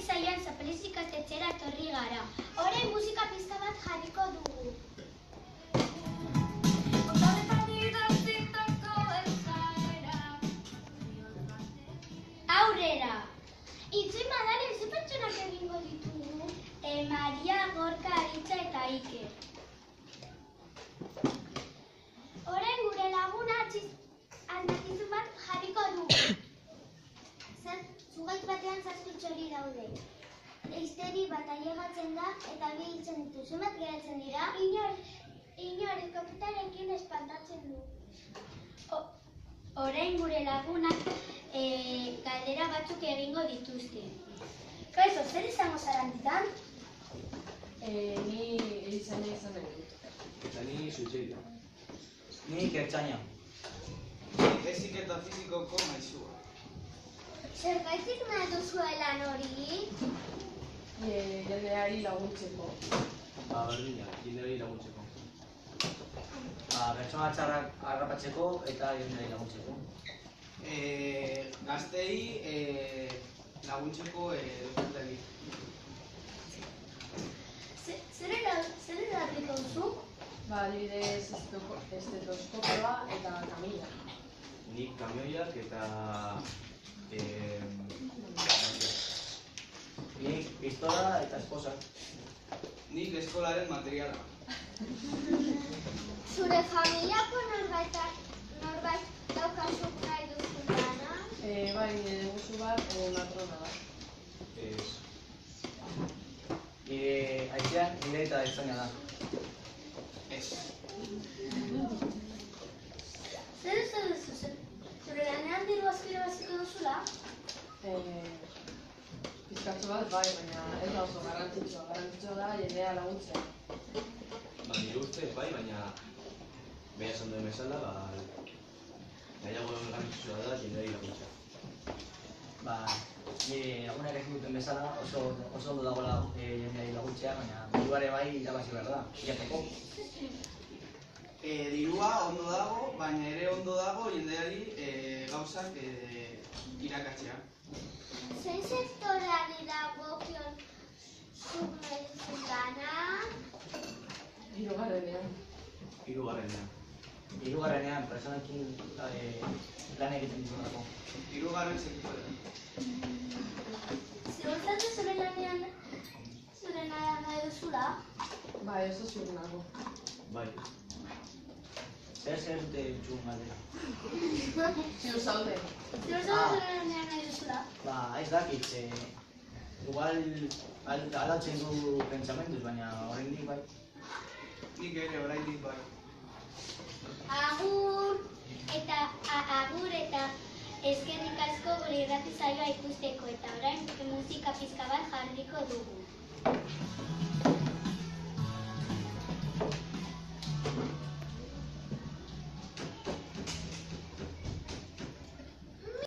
irratizailean Zapalez ikastetxera etorri gara. Orain musika pizka bat jarriko dugu. Aurrera! Itzui Madalen ze pertsonak egingo ditugu? Maria, Gorka, Aritza eta Iker. Orain gure laguna almakizun bat jarriko dugu. Zugaitz batean 7 txori daude. Eizteri bat ailegatzen da eta bi hiltzen ditu. Zenbat geratzen dira? Inor eskopetarekin espantatzen du. Orain gure lagunak galdera batzuk egingo dituzte. Kaixo, zer izango zara handitan? Ni erizaina izan nahi dut. Eta ni suitzailea. Ni ikertzaina. Heziketa fizikoko maisua. Zergaitik nahi duzuela hori? Jendeari laguntzeko. Berdina, jendeari laguntzeko. Pertsona txarrak harrapatzeko eta jendeari laguntzeko. Gaztei laguntzeko dututegi. Zer erabiliko duzu? Adibidez, estetoskopioa eta kamila. Nik kamioiak eta... Nik pistola eta esposa. Nik eskolaren materiala. Zure familiako norbait daukazu nahi duzu lana? Bai, nire guzu bat matrona da. Ez. Nire aizean, nire eta ertzaina da. Ez. Zer duzu? Zure lanean diru askero baziko duzula? Pizkatxo bat bai, baina ez da oso garrantzitsua. Garrantzitsua da jendea laguntzea. Nire ustez bai, baina... Beha esan duen bezala, nahiago garrantzitsua da jendeari laguntzea. Nire lagunak ez duten bezala oso ondo dagoela jendeari laguntzea, baina diruare bai irabazi behar da, irateko. Dirua ondo dago, baina ere ondo dago jendeari gauzak irakatzea. Zein sektoreari dagokion zuk nahi duzu lana? Hirugarrenean. Hirugarrenean, pertsonekin lan egiten dizunako. Hirugarren sektorean. Ziurtatu zure lanean zure nahi duzula? Bai, oso ziur nago. Bai. Zer dute txun galdera? Ziur zaude. Ziurtatu zure lanean nahi duzula? Ez dakit, igual aldatzen du pentsamentuz, baina oraindik bai. Nik ere oraindik bai. Agur eta eskerrik asko gure irratisaioa ikusteko eta orain musika pizka bat jarriko dugu.